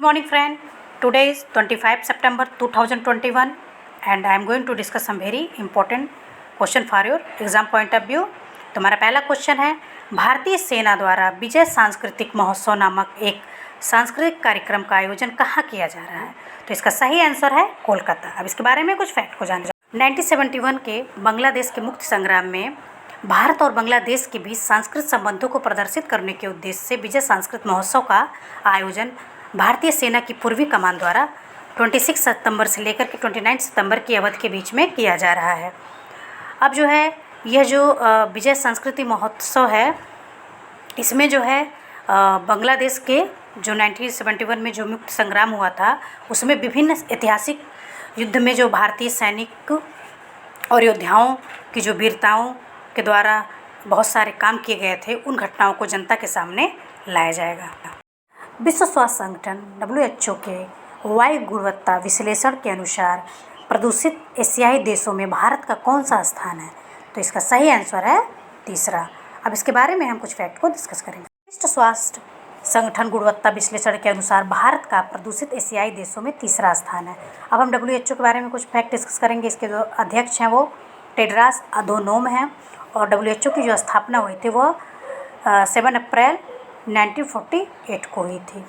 Good morning friend. Today is 25 September 2021 and I am going to discuss some very important question for your exam point of view. तो हमारा पहला question है, भारतीय सेना द्वारा विजय सांस्कृतिक महोत्सव नामक एक सांस्कृतिक कार्यक्रम का आयोजन कहाँ किया जा रहा है? तो इसका सही आंसर है कोलकाता। अब इसके बारे में कुछ फैक्ट को जान 1971 के बांग्लादेश के मुक्ति संग्राम में भारत और बांग्लादेश के बीच सांस्कृतिक संबंधों को प्रदर्शित करने के उद्देश्य से विजय सांस्कृतिक महोत्सव का आयोजन भारतीय सेना की पूर्वी कमान द्वारा 26 सितंबर से लेकर के 29 सितंबर की अवधि के बीच में किया जा रहा है। अब जो है यह जो विजय सांस्कृतिक महोत्सव है, इसमें जो है बांग्लादेश के जो 1971 में जो मुक्ति संग्राम हुआ था, उसमें विभिन्न ऐतिहासिक युद्ध में जो भारतीय सैनिक और योद्धाओं की जो वीरताओं के द्वारा बहुत सारे काम किए गए थे, उन घटनाओं को जनता के सामने लाया जाएगा। विश्व स्वास्थ्य संगठन WHO के वायु गुणवत्ता विश्लेषण के अनुसार प्रदूषित एशियाई देशों में भारत का कौन सा स्थान है? तो इसका सही आंसर है तीसरा। अब इसके बारे में हम कुछ फैक्ट को डिस्कस करेंगे। विश्व स्वास्थ्य संगठन गुणवत्ता विश्लेषण के अनुसार भारत का प्रदूषित एशियाई देशों में तीसरा स्थान है। अब हम WHO के बारे में कुछ फैक्ट डिस्कस करेंगे। इसके जो अध्यक्ष हैं वो टेड्रास अधोनोम हैं और WHO की जो स्थापना हुई थी वो 7 अप्रैल 1948 को हुई थी।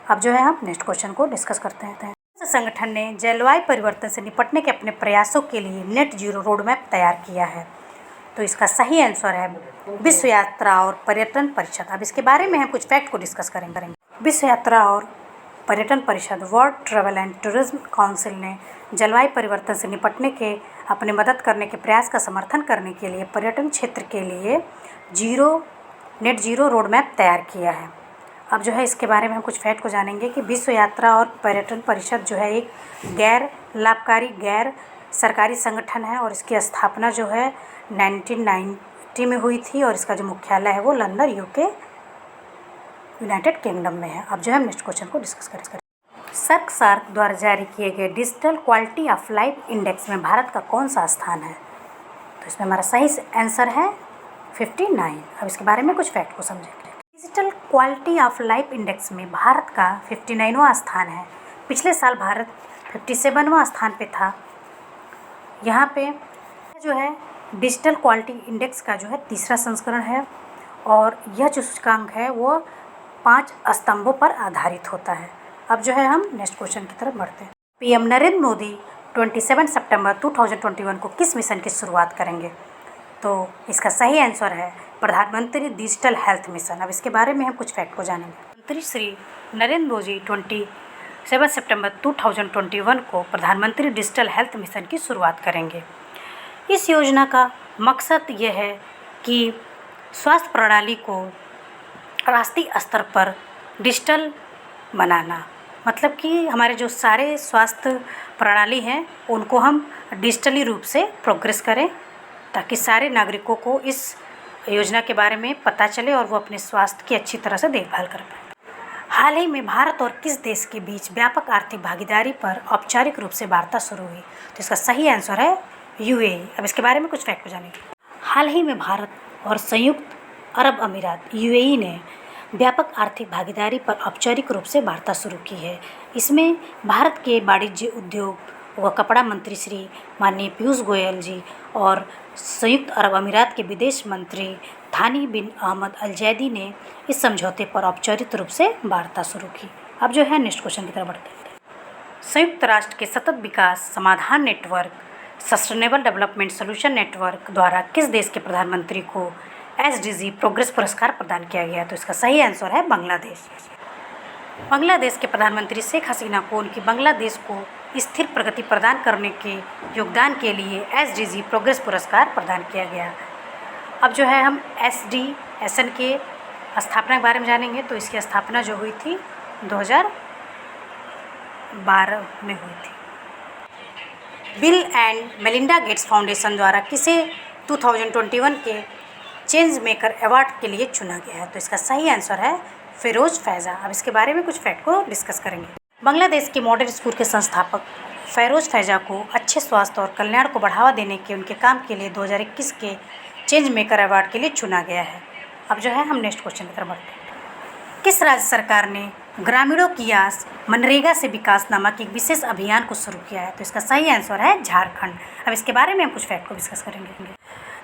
अब जो है हम नेक्स्ट क्वेश्चन को डिस्कस करते हैं। संगठन ने जलवायु परिवर्तन से निपटने के अपने प्रयासों के लिए नेट जीरो रोड मैप तैयार किया है। तो इसका सही आंसर है विश्व यात्रा और पर्यटन परिषद। अब इसके बारे में हम कुछ फैक्ट को डिस्कस करेंगे। विश्व यात्रा और पर्यटन परिषद world travel and tourism council ने जलवायु परिवर्तन से निपटने के अपने मदद करने के प्रयास का समर्थन करने के लिए पर्यटन क्षेत्र के लिए नेट जीरो रोड मैप तैयार किया है। अब जो है इसके बारे में हम कुछ फैक्ट को जानेंगे कि विश्व यात्रा और पर्यटन परिषद जो है एक गैर लाभकारी गैर सरकारी संगठन है और इसकी स्थापना जो है 1990 में हुई थी और इसका जो मुख्यालय है वो लंदन UK यूनाइटेड किंगडम में है। अब जो है हम नेक्स्ट क्वेश्चन को डिस्कस करेंगे। सार्क द्वारा जारी किए गए digital quality of life index में भारत का कौन सा स्थान है? तो इसमें हमारा सही आंसर है 59। अब इसके बारे में कुछ फैक्ट को समझेंगे। Digital quality of life index में भारत का 59वां स्थान है। पिछले साल भारत 57वां स्थान पे था। यहाँ पे जो है डिजिटल क्वालिटी इंडेक्स का जो है तीसरा संस्करण है और यह जो सूचकांक है वो 5 स्तंभों पर आधारित होता है। अब जो है हम नेक्स्ट क्वेश्चन की तरफ बढ़ते हैं। PM नरेंद्र मोदी 27 सितंबर 2021 को किस मिशन की शुरुआत करेंगे? तो इसका सही आंसर है प्रधानमंत्री डिजिटल हेल्थ मिशन। अब इसके बारे में हम कुछ फैक्ट को जानेंगे। मंत्री श्री नरेंद्र मोदी 27 सितंबर 2021 को प्रधानमंत्री डिजिटल हेल्थ मिशन की शुरुआत करेंगे। इस योजना का मकसद यह है कि स्वास्थ्य प्रणाली को राष्ट्रीय स्तर पर डिजिटल बनाना, मतलब कि हमारे जो सारे स्वास्थ्य प्रणाली हैं उनको हम डिजिटली रूप से प्रोग्रेस करें ताकि सारे नागरिकों को इस योजना के बारे में पता चले और वो अपने स्वास्थ्य की अच्छी तरह से देखभाल कर पाए। हाल ही में भारत और किस देश के बीच व्यापक आर्थिक भागीदारी पर औपचारिक रूप से वार्ता शुरू हुई? तो इसका सही आंसर है UAE। अब इसके बारे में कुछ फैक्ट को जानेंगे। हाल ही में भारत और संयुक्त अरब अमीरात UAE ने व्यापक आर्थिक भागीदारी पर औपचारिक रूप से वार्ता शुरू की है। इसमें भारत के वाणिज्य उद्योग व कपड़ा मंत्री श्री माननीय पीयूष गोयल जी और संयुक्त अरब अमीरात के विदेश मंत्री थानी बिन अहमद अल जैदी ने इस समझौते पर औपचारिक रूप से वार्ता शुरू की। अब जो है नेक्स्ट क्वेश्चन की तरफ बढ़ते हैं। संयुक्त राष्ट्र के सतत विकास समाधान network sustainable development solution network द्वारा किस देश के प्रधानमंत्री को SDG प्रोग्रेस पुरस्कार प्रदान किया गया? तो इसका सही आंसर है बांग्लादेश। बांग्लादेश के प्रधानमंत्री शेख हसीना को उनकी बांग्लादेश को स्थिर प्रगति प्रदान करने के योगदान के लिए SDG प्रोग्रेस पुरस्कार प्रदान किया गया। अब जो है हम SDSN के स्थापना के बारे में जानेंगे। तो इसकी स्थापना जो हुई थी 2012 में हुई थी। Bill and Melinda Gates foundation द्वारा किसे 2021 के चेंज मेकर अवार्ड के लिए चुना गया है? तो इसका सही आंसर है फिरोज फैज़ा। अब इसके बारे में कुछ फैक्ट को डिस्कस करेंगे। बांग्लादेश के मॉडल स्कूल के संस्थापक फिरोज फैज़ा को अच्छे स्वास्थ्य और कल्याण को बढ़ावा देने के उनके काम के लिए 2021 के चेंज मेकर अवार्ड के लिए चुना गया है। अब जो है हम नेक्स्ट क्वेश्चन की तरफ बढ़ते हैं। किस राज्य सरकार ने ग्रामीणों की आस मनरेगा से विकास नामक एक विशेष अभियान को शुरू किया है? तो इसका सही आंसर है झारखंड। अब इसके बारे में हम कुछ फैक्ट को डिस्कस करेंगे।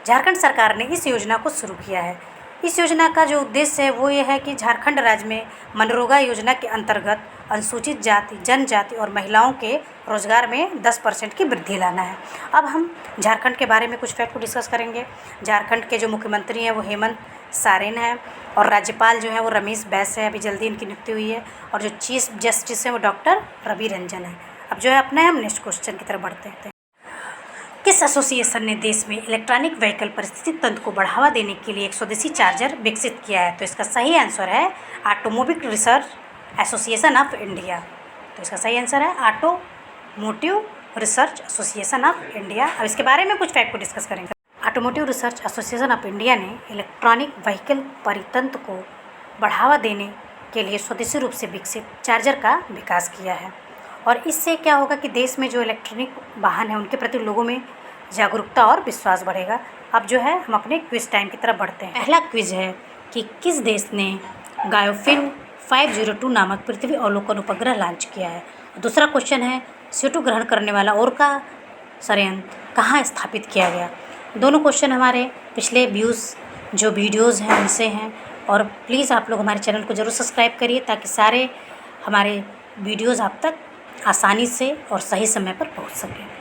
झारखंड सरकार ने इस योजना को शुरू किया है। इस योजना का जो उद्देश्य है वो ये है कि झारखंड राज्य में मनरेगा योजना के अंतर्गत अनुसूचित जाति, जनजाति और महिलाओं के रोजगार में 10% की वृद्धि लाना है। अब हम झारखंड के बारे में कुछ फैक्ट को डिस्कस करेंगे। झारखंड के जो मुख्यमंत्री हैं वो हेमंत सोरेन है और राज्यपाल जो है वो रमेश बैस है, अभी जल्दी इनकी नियुक्ति हुई है। और जो चीफ जस्टिस है वो डॉक्टर रवि रंजन है। अब जो है अपने हम नेक्स्ट क्वेश्चन की तरफ बढ़ते हैं। किस एसोसिएशन ने देश में इलेक्ट्रॉनिक व्हीकल पारिस्थितिक तंत्र को बढ़ावा देने के लिए एक स्वदेशी चार्जर विकसित किया है? तो इसका सही आंसर है automobile research association of India. तो इसका सही आंसर है automotive research association of India. अब इसके बारे में कुछ फैक्ट को डिस्कस करेंगे। Automotive research association of India ने इलेक्ट्रॉनिक व्हीकल परितंत्र को बढ़ावा देने के लिए स्वदेशी रूप से विकसित चार्जर का विकास किया है। और इससे क्या होगा कि देश में जो इलेक्ट्रॉनिक वाहन है उनके प्रति लोगों में जागरूकता और विश्वास बढ़ेगा। अब जो है हम अपने क्विज टाइम की तरफ बढ़ते हैं। पहला क्विज है कि किस देश ने गायोफिन 502 नामक पृथ्वी अवलोकन उपग्रह लॉन्च किया है? दूसरा क्वेश्चन है CO2 ग्रहण करने वाला ओरका संयंत्र कहाँ स्थापित किया गया? दोनों क्वेश्चन हमारे पिछले जो वीडियोज़ हैं उनसे हैं। और प्लीज़ आप लोग हमारे चैनल को ज़रूर सब्सक्राइब करिए ताकि सारे हमारे वीडियोज़ आप तक आसानी से और सही समय पर पहुंच सकें।